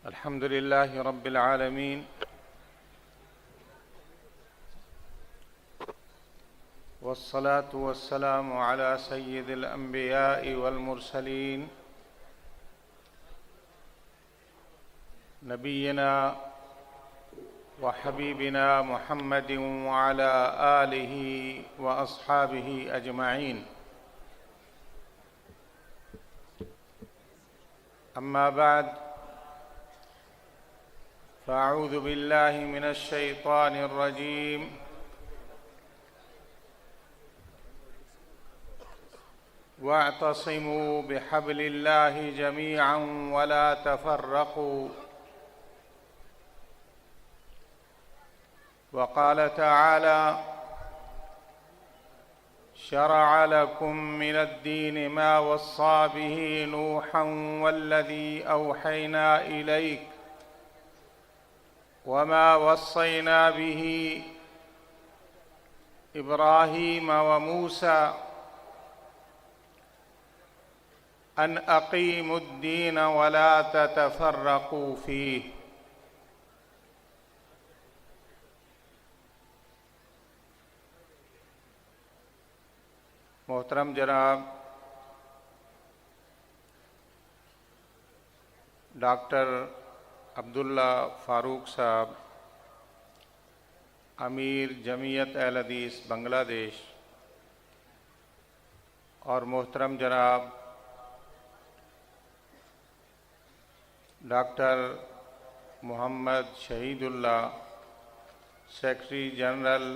अल्हम्दुलिल्लाहि रब्बिल आलमीन वस्सलातु वस्सलामु अला सय्यिदिल अंबियाइ वल मुरसलीन नबिय्यिना व हबीबिना मुहम्मदिन व अला आलिहि व अस्हाबिहि अजमईन। अम्मा बाद फ़अऊज़ु बिल्लाहि मिनश शैतानिर रजीम। वअतसिमू बिहब्लिल्लाहि जमीअन वला तफ़र्रक़ू। वक़ाल तआला शरअ लकुम मिनद्दीनि मा वस्सा बिही नूहन वल्लज़ी औहैना इलैक वमा वस्सैना बिही इब्राहीम व मूसा अन अक़ीमुद्दीन वला ततफ़र्रक़ू फ़ीह। मोहतरम जनाब डॉक्टर अब्दुल्ला फ़ारूक साहब, अमीर जमीयत अहल हदीस बांग्लादेश, और मोहतरम जनाब doctor Mohammad Shahidullah, secretary general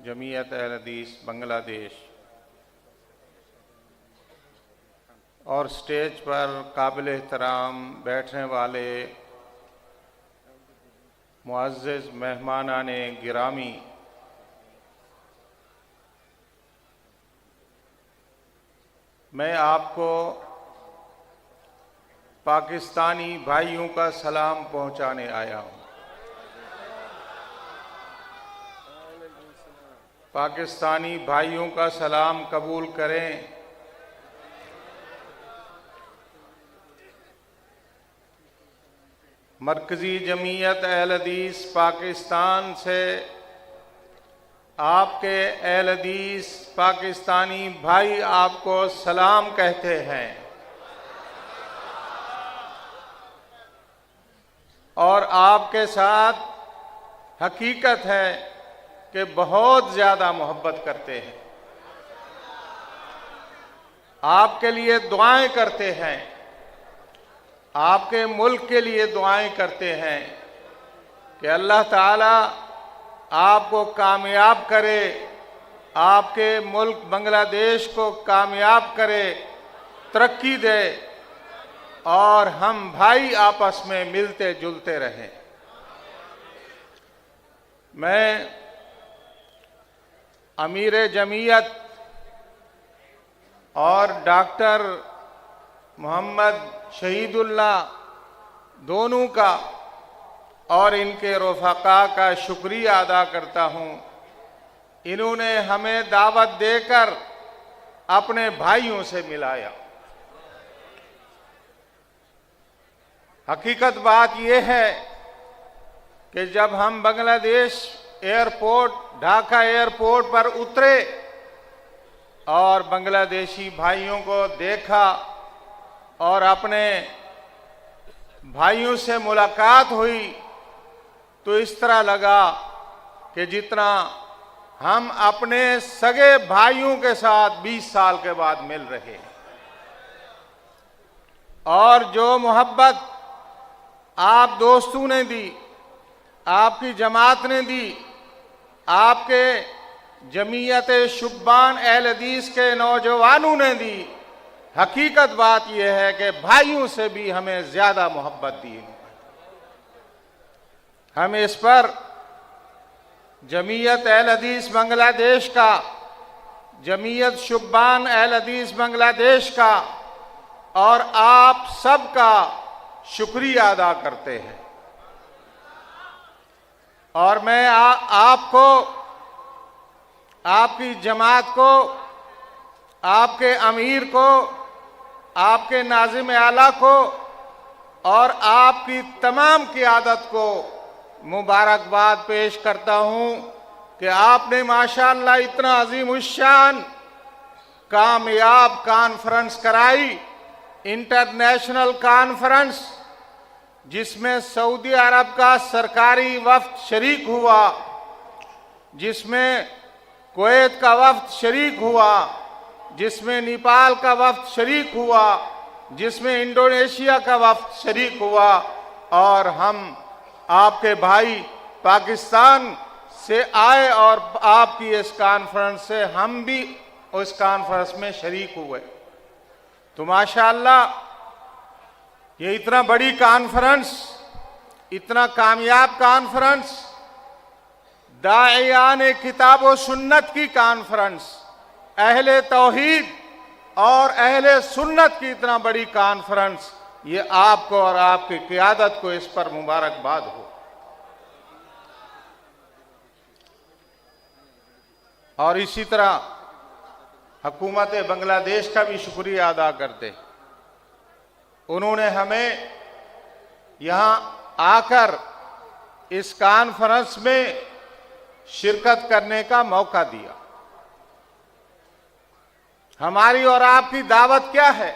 Jamiat Ahl Hadith Bangladesh, और स्टेज पर काबिल एहतराम बैठने वाले मुअज़्ज़िज़ मेहमानाने गिरामी, मैं आपको पाकिस्तानी भाइयों का सलाम पहुंचाने आया हूं। पाकिस्तानी भाइयों का सलाम कबूल करें। मरकज़ी जमीयत अहल हदीस पाकिस्तान से आपके अहल हदीस पाकिस्तानी भाई आपको सलाम कहते हैं, और आपके साथ हकीकत है कि बहुत ज़्यादा मोहब्बत करते हैं, आपके लिए दुआएं करते हैं, आपके मुल्क के लिए दुआएं करते हैं कि अल्लाह ताला आपको कामयाब करे, आपके मुल्क बांग्लादेश को कामयाब करे, तरक्की दे, और हम भाई आपस में मिलते जुलते रहें। मैं अमीर जमीयत और डॉक्टर मोहम्मद शहीदुल्लाह दोनों का और इनके रफ़क़ा का शुक्रिया अदा करता हूँ। इन्होंने हमें दावत देकर अपने भाइयों से मिलाया। हकीकत बात यह है कि जब हम बांग्लादेश एयरपोर्ट, ढाका एयरपोर्ट पर उतरे और बांग्लादेशी भाइयों को देखा और अपने भाइयों से मुलाकात हुई, तो इस तरह लगा कि जितना हम अपने सगे भाइयों के साथ 20 साल के बाद मिल रहे हैं। और जो मोहब्बत आप दोस्तों ने दी, आपकी जमात ने दी, आपके जमीयत शुब्बान अहल हदीस के नौजवानों ने दी, हकीकत बात यह है कि भाइयों से भी हमें ज्यादा मोहब्बत दी। हम इस पर जमीयत अहल हदीस बांग्लादेश का, जमीयत शुब्बान अहल हदीस बांग्लादेश का और आप सब का शुक्रिया अदा करते हैं। और मैं आपको, आपकी जमात को, आपके अमीर को, आपके नाज़िम आला को और आपकी तमाम क़ियादत को मुबारकबाद पेश करता हूं कि आपने माशाअल्लाह इतना अजीमुश्शान कामयाब कॉन्फ्रेंस कराई, इंटरनेशनल कॉन्फ्रेंस, जिसमें सऊदी अरब का सरकारी वफ्द शरीक हुआ, जिसमें कुवैत का वफ्द शरीक हुआ, जिसमें नेपाल का वफ्द शरीक हुआ, जिसमें इंडोनेशिया का वफ्द शरीक हुआ, और हम आपके भाई पाकिस्तान से आए और आपकी इस कॉन्फ्रेंस से हम भी उस कॉन्फ्रेंस में शरीक हुए। तो माशाअल्लाह ये इतना बड़ी कॉन्फ्रेंस, इतना कामयाब कॉन्फ्रेंस, दाइयान किताब व सुन्नत की कॉन्फ्रेंस, अहले तौहीद और अहले सुन्नत की इतना बड़ी कॉन्फ्रेंस, ये आपको और आपकी क़ियादत को इस पर मुबारकबाद हो। और इसी तरह हुकूमत बांग्लादेश का भी शुक्रिया अदा करते, उन्होंने हमें यहाँ आकर इस कॉन्फ्रेंस में शिरकत करने का मौका दिया। हमारी और आपकी दावत क्या है?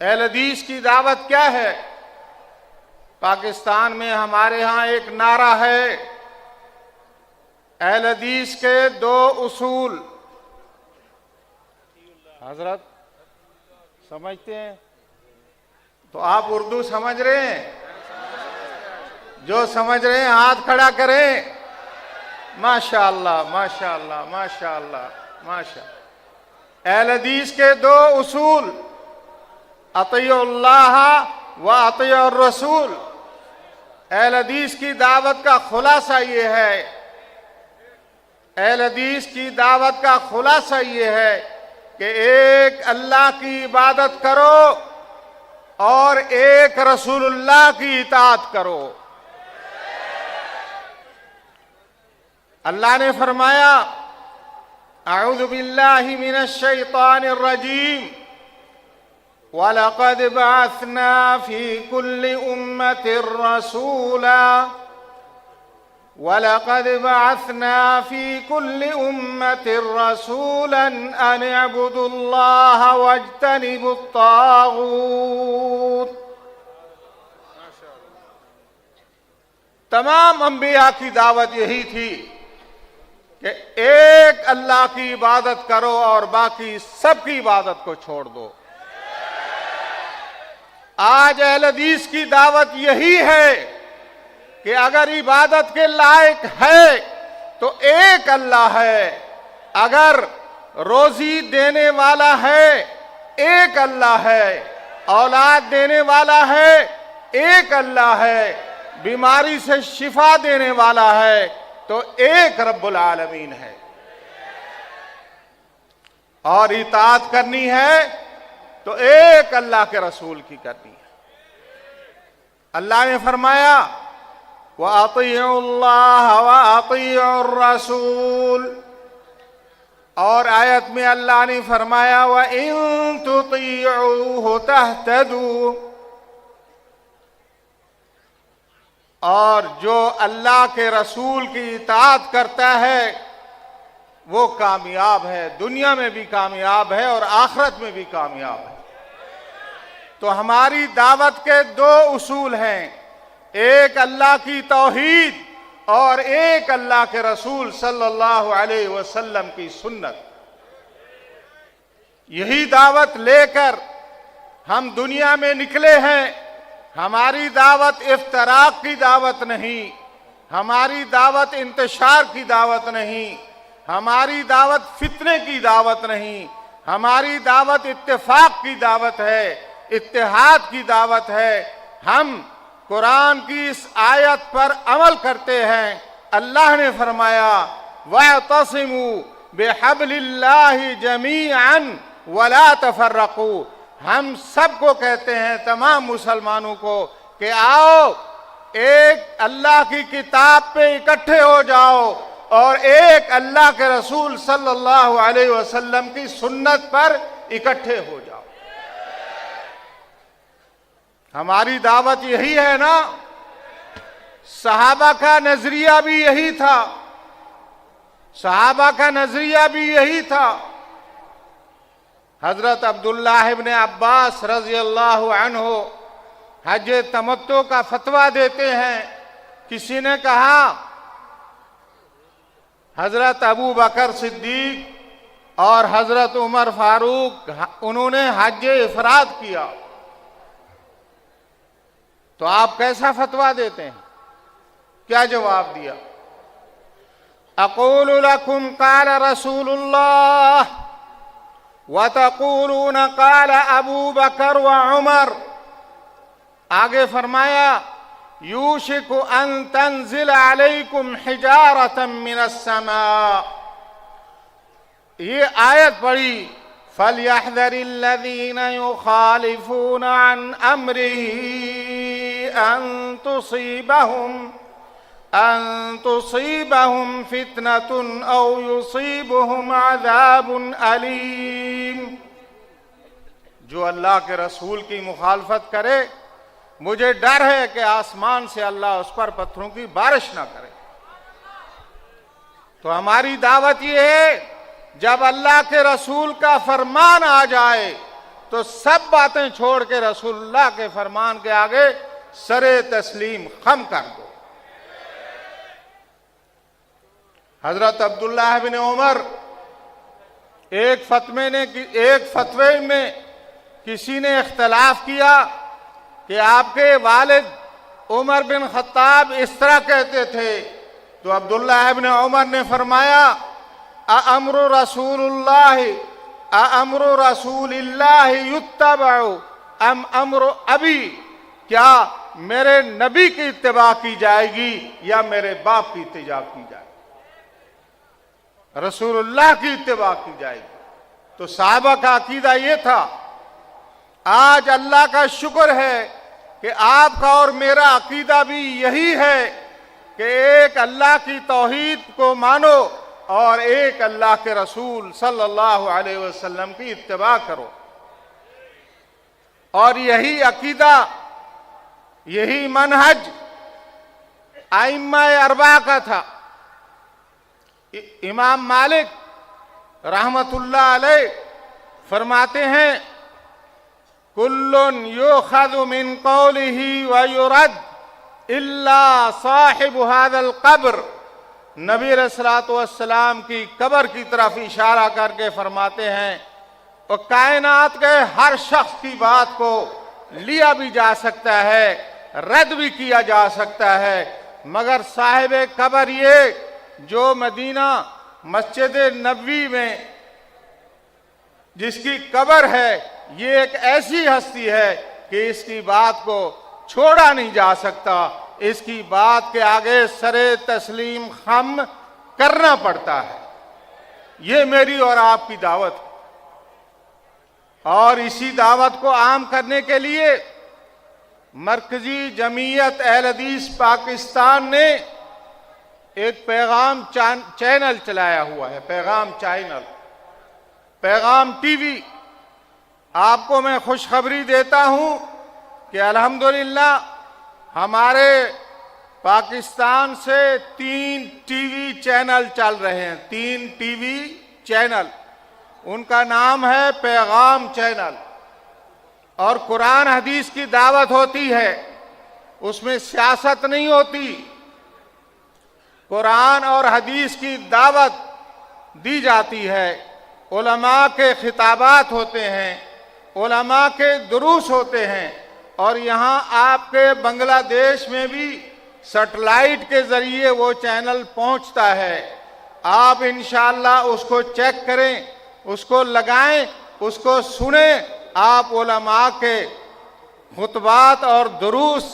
अहले हदीस की दावत क्या है? पाकिस्तान में हमारे यहाँ एक नारा है, अहले हदीस के दो उसूल। हजरत समझते हैं? तो आप उर्दू समझ रहे हैं? जो समझ रहे हैं हाथ खड़ा करें। माशाअल्लाह, माशाअल्लाह, माशाअल्लाह, माशाअल्लाह। अहले हदीस के दो उसूल, अतियुल्लाह व अतियुर रसूल। अहले हदीस की दावत का खुलासा ये है, अहले हदीस की दावत का खुलासा ये है कि एक अल्लाह की इबादत करो और एक रसूलुल्लाह की इताअत करो। अल्लाह ने फरमाया, अऊज़ु बिल्लाहि मिनश शैतानिर रजीम, वलक़द बअसना फ़ी कुल्लि उम्मतिर रसूला, वलक़द बअसना फ़ी कुल्लि उम्मतिर रसूलन अन अअ्बुदुल्लाह वज्तनिबुत ताग़ूत। तमाम अंबिया की दावत यही थी कि एक अल्लाह की इबादत करो और बाकी सबकी इबादत को छोड़ दो। आज अहले हदीस की दावत यही है कि अगर इबादत के लायक है तो एक अल्लाह है, अगर रोजी देने वाला है एक अल्लाह है, औलाद देने वाला है एक अल्लाह है, बीमारी से शिफा देने वाला है तो एक रब्बुल आलमीन है। और इताअत करनी है तो एक अल्लाह के रसूल की करनी है। अल्लाह ने फरमाया, व अतियुल्लाह व अतियुर रसूल। और आयत में अल्लाह ने फरमाया, व इन तुतीउहु तहतदू। और जो अल्लाह के रसूल की इताअत करता है वो कामयाब है, दुनिया में भी कामयाब है और आखिरत में भी कामयाब है। तो हमारी दावत के दो उसूल हैं, एक अल्लाह की तौहीद और एक अल्लाह के रसूल सल्लल्लाहु अलैहि वसल्लम की सुन्नत। यही दावत लेकर हम दुनिया में निकले हैं। हमारी दावत इफ्तराक की दावत नहीं, हमारी दावत इंतशार की दावत नहीं, हमारी दावत फितने की दावत नहीं, हमारी दावत इत्तेफाक की दावत है, इत्तेहाद की दावत है। हम कुरान की इस आयत पर अमल करते हैं। अल्लाह ने फरमाया, वअतसिमू बिहब्लिल्लाहि जमीअन वला तफर्रकू। हम सबको कहते हैं, तमाम मुसलमानों को, कि आओ एक अल्लाह की किताब पे इकट्ठे हो जाओ और एक अल्लाह के रसूल सल्लल्लाहु अलैहि वसल्लम की सुन्नत पर इकट्ठे हो जाओ। हमारी दावत यही है ना। सहाबा का नजरिया भी यही था, सहाबा का नजरिया भी यही था। हजरत अब्दुल्लाह इब्न अब्बास रज़ी अल्लाहु अन्हु हज तमत्तो का फतवा देते हैं। किसी ने कहा, हजरत अबू बकर सिद्दीक और हजरत उमर फारूक उन्होंने हज इफराद किया, तो आप कैसा फतवा देते हैं? क्या जवाब दिया? अक़ूलु लकुम क़ाल रसूलुल्लाह व तक़ूलून क़ाल अबू बकर व उमर। आगे फरमाया, यूशिकु अन तंज़िल अलैकुम हिजारतम मिनस समा। ये आयत पढ़ी, फलयहज़रिल्लज़ीन युख़ालिफ़ून अन अम्रिही अन तुसीबहुम फितनतुन औ युसीबहुम अज़ाबुन अलीम। जो अल्लाह के रसूल की मुखालफत करे, मुझे डर है कि आसमान से अल्लाह उस पर पत्थरों की बारिश ना करे। तो हमारी दावत यह है, जब अल्लाह के रसूल का फरमान आ जाए तो सब बातें छोड़ के रसूलुल्लाह के फरमान के आगे सरे तस्लीम खम कर दो। हजरत अब्दुल्लाह बिन उमर एक फतवे में किसी ने इख्तलाफ किया कि आपके वालिद उमर बिन खत्ताब इस तरह कहते थे, तो अब्दुल्लाह बिन उमर ने फरमाया, अम्रु रसूलिल्लाह युत्तबअ अम अम्रु अबी। क्या मेरे नबी की इत्तिबा की जाएगी या मेरे बाप की इत्तिबा की जाएगी? रसूलुल्लाह की इत्तिबा की जाएगी। तो साहबा का अकीदा ये था। आज अल्लाह का शुक्र है कि आपका और मेरा अकीदा भी यही है कि एक अल्लाह की तौहीद को मानो और एक अल्लाह के रसूल सल्लल्लाहु अलैहि वसल्लम की इत्तिबा करो। और यही अकीदा, यही मनहज आइम्मा अरबा का था। इमाम मालिक रहमतुल्लाह अलैह फरमाते हैं, कुल्लुन युखज़ु मिन कौलिही व युरद इल्ला साहिब हाज़ल क़ब्र। नबी अलैहिस्सलातु वस्सलाम की कब्र की तरफ इशारा करके फरमाते हैं, और कायनात के हर शख्स की बात को लिया भी जा सकता है, रद्द भी किया जा सकता है, मगर साहिब कब्र ये जो मदीना मस्जिद नबवी में जिसकी कब्र है, ये एक ऐसी हस्ती है कि इसकी बात को छोड़ा नहीं जा सकता। इसकी बात के आगे सरे तस्लीम खम करना पड़ता है। ये मेरी और आपकी दावत है। और इसी दावत को आम करने के लिए मरकजी जमीयत अहल हदीस पाकिस्तान ने एक पैगाम चैनल चलाया हुआ है, पैगाम चैनल, पैगाम टीवी। आपको मैं खुशखबरी देता हूं कि अल्हम्दुलिल्लाह हमारे पाकिस्तान से 3 टीवी चैनल चल रहे हैं, 3 टीवी चैनल। उनका नाम है पैगाम चैनल। और कुरान हदीस की दावत होती है, उसमें सियासत नहीं होती। कुरान और हदीस की दावत दी जाती है। उलमा के खिताबात होते हैं, उलमा के दुरूस होते हैं। और यहाँ आपके बांग्लादेश में भी सैटेलाइट के जरिए वो चैनल पहुँचता है। आप इंशाअल्लाह उसको चेक करें, उसको लगाएं, उसको सुने। आप उलमा के खुतबात और दुरूस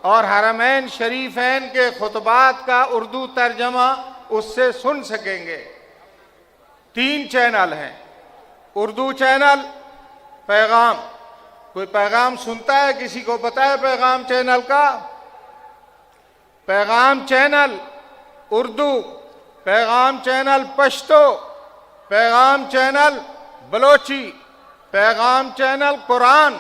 और हरमैन शरीफैन के खुतबात का उर्दू तर्जमा उससे सुन सकेंगे। 3 चैनल हैं। उर्दू चैनल पैगाम, कोई पैगाम सुनता है? किसी को पता है पैगाम चैनल का? पैगाम चैनल उर्दू, पैगाम चैनल पश्तो, पैगाम चैनल बलोची, पैगाम चैनल कुरान।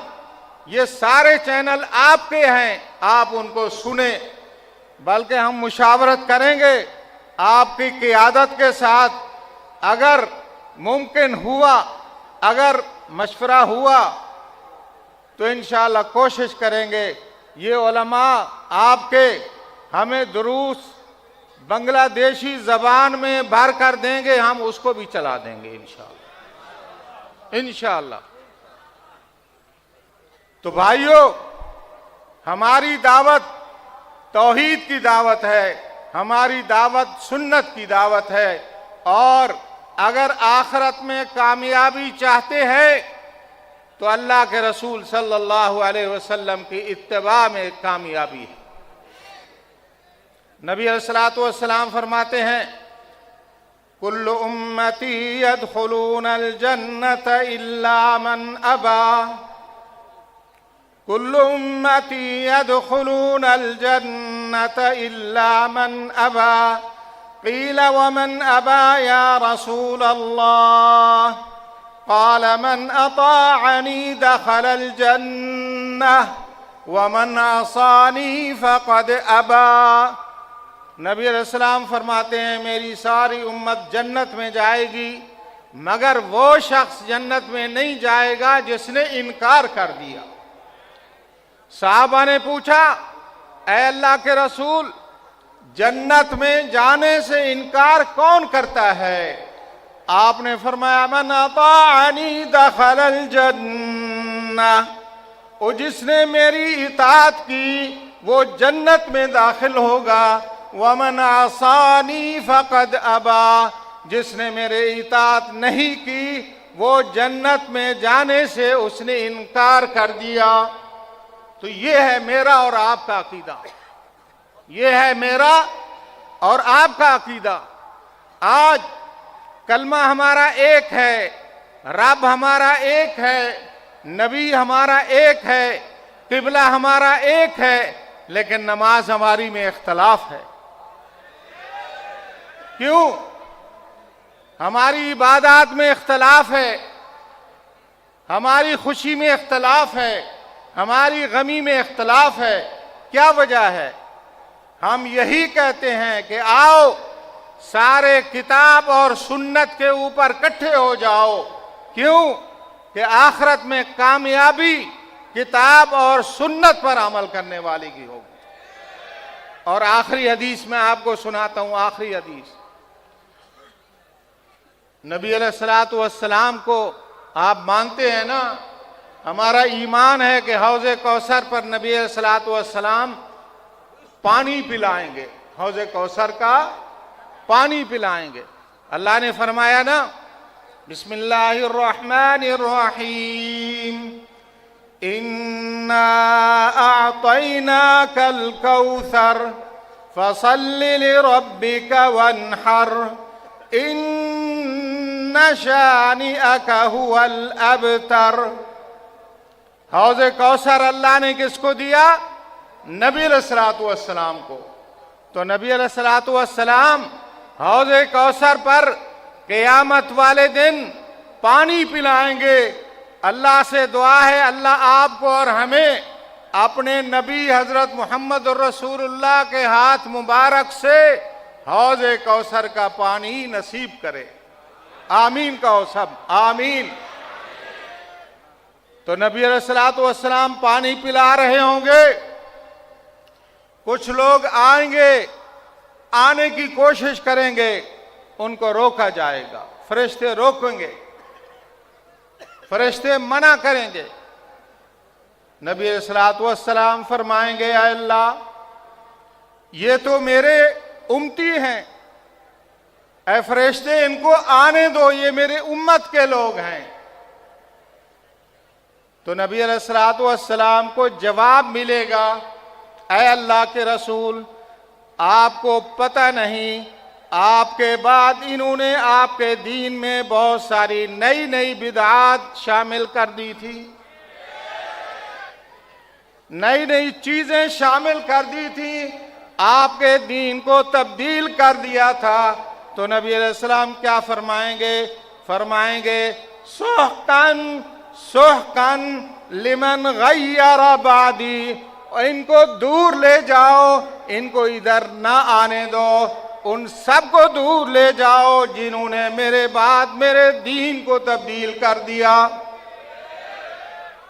ये सारे चैनल आपके हैं, आप उनको सुने। बल्कि हम मुशावरत करेंगे आपकी क़ियादत के साथ। अगर मुमकिन हुआ, अगर मशवरा हुआ तो इंशाअल्लाह कोशिश करेंगे ये उलमा आपके हमें दुरूस बांग्लादेशी ज़बान में भर कर देंगे, हम उसको भी चला देंगे इंशाअल्लाह, इंशाअल्लाह। तो भाइयों, हमारी दावत तौहीद की दावत है, हमारी दावत सुन्नत की दावत है। और अगर आखिरत में कामयाबी चाहते हैं तो अल्लाह के रसूल सल्लल्लाहु अलैहि वसल्लम की इत्तिबा में कामयाबी है। नबी अलैहिस्सलातु वस्सलाम फरमाते हैं, कुल्लु उम्मती यदखुलूनल जन्नत इल्ला मन अबा, कुल्लु उम्मती यदखुलूनल जन्नत इल्ला मन अबा, क़ील वमन अबा या रसूल अल्लाह, क़ाल मन अताअनी दखलल जन्नह वमन असानी फ़क़द अबा। नबी अलैहिस्सलाम फरमाते हैं, मेरी सारी उम्मत जन्नत में जाएगी मगर वो शख्स जन्नत में नहीं जाएगा जिसने इनकार कर दिया। साहबा ने पूछा, ऐ अल्लाह के रसूल, जन्नत में जाने से इनकार कौन करता है? आपने फरमाया, मन अताअनी दखलल जन्नह, और जिसने मेरी इताअत की वो जन्नत में दाखिल होगा। वमन आसानी फ़क़द अबा, जिसने मेरे इताअत नहीं की वो जन्नत में जाने से उसने इनकार कर दिया। तो ये है मेरा और आपका अकीदा, ये है मेरा और आपका अकीदा। आज कलमा हमारा एक है, रब हमारा एक है, नबी हमारा एक है, किबला हमारा एक है, लेकिन नमाज हमारी में इख्तलाफ है। क्यों? हमारी इबादत में इख्तलाफ है, हमारी खुशी में इख्तलाफ है, हमारी गमी में इख्तलाफ है। क्या वजह है? हम यही कहते हैं कि आओ सारे किताब और सुन्नत के ऊपर इकट्ठे हो जाओ। क्यों? कि आखिरत में कामयाबी किताब और सुन्नत पर अमल करने वाले की होगी। और आखिरी हदीस मैं आपको सुनाता हूं, आखिरी हदीस। नबी अलैहिस्सलातु वस्सलाम को आप मानते हैं ना? हमारा ईमान है कि हौज़े कौसर पर नबी अलैहिस्सलातु वस्सलाम पानी पिलाएंगे, हौज़े कौसर का पानी पिलाएंगे। अल्लाह ने फरमाया ना, बिस्मिल्लाहिर्रहमानिर्रहीम, इन्ना अअतैनाकल कौसर फसल्लि लिरब्बिका वन्हर, इन्ना शानिअका हुवल अबतर। हौज़े कौसर अल्लाह ने किसको दिया? नबी अलैहिस्सलातु वस्सलाम को। तो नबी अलैहिस्सलातु वस्सलाम हौज़े कौसर पर क़यामत वाले दिन पानी पिलाएंगे। अल्लाह से दुआ है, अल्लाह आपको और हमें अपने नबी हज़रत मुहम्मद रसूलुल्लाह के हाथ मुबारक से हौज़े कौसर का पानी नसीब करे। आमीन कहो सब, आमीन। तो नबी अलैहिस्सलातु वस्सलाम पानी पिला रहे होंगे, कुछ लोग आएंगे, आने की कोशिश करेंगे, उनको रोका जाएगा, फरिश्ते रोकेंगे, फरिश्ते मना करेंगे। नबी अलैहिस्सलातु वस्सलाम फरमाएंगे, या अल्लाह, ये तो मेरे उम्मती हैं, ऐ फरिश्ते इनको आने दो, ये मेरे उम्मत के लोग हैं। तो नबी अलैहिस्सलातु वस्सलाम को जवाब मिलेगा, ऐ अल्लाह के रसूल, आपको पता नहीं आपके बाद इन्होंने आपके दीन में बहुत सारी नई नई बिदआत शामिल कर दी थी, नई नई चीजें शामिल कर दी थी, आपके दीन को तब्दील कर दिया था। तो नबी अलैहिस्सलाम क्या फरमाएंगे? फरमाएंगे, सुहकन सुहकन लिमन गय्यर बादी, इनको दूर ले जाओ, इनको इधर ना आने दो, उन सबको दूर ले जाओ जिन्होंने मेरे बाद मेरे दीन को तब्दील कर दिया।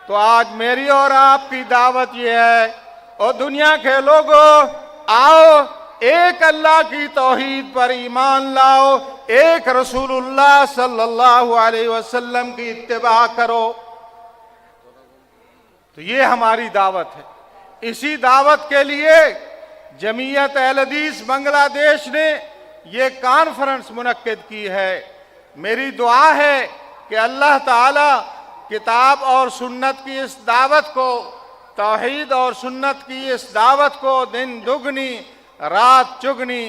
तो आज मेरी और आपकी दावत यह है, और दुनिया के लोगों, आओ एक अल्लाह की तौहीद पर ईमान लाओ, एक रसूलुल्लाह सल्लल्लाहु अलैहि वसल्लम की इत्तिबा करो। तो ये हमारी दावत है। इसी दावत के लिए जमीयत अहले हदीस बांग्लादेश ने ये कॉन्फ्रेंस मुनक्किद की है। मेरी दुआ है कि अल्लाह ताला किताब और सुन्नत की इस दावत को, तौहीद और सुन्नत की इस दावत को दिन दुगनी रात चुगनी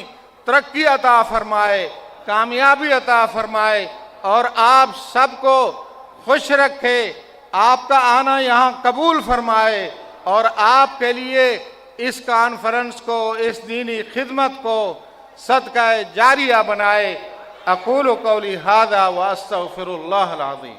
तरक्की अता फरमाए, कामयाबी अता फरमाए और आप सबको खुश रखे, आपका आना यहाँ कबूल फरमाए और आपके लिए इस कॉन्फ्रेंस को, इस दीनी खिदमत को सदका जारिया बनाए। अक़ूलु क़ौली हाज़ा व अस्तग़फ़िरुल्लाह अल-अज़ीम।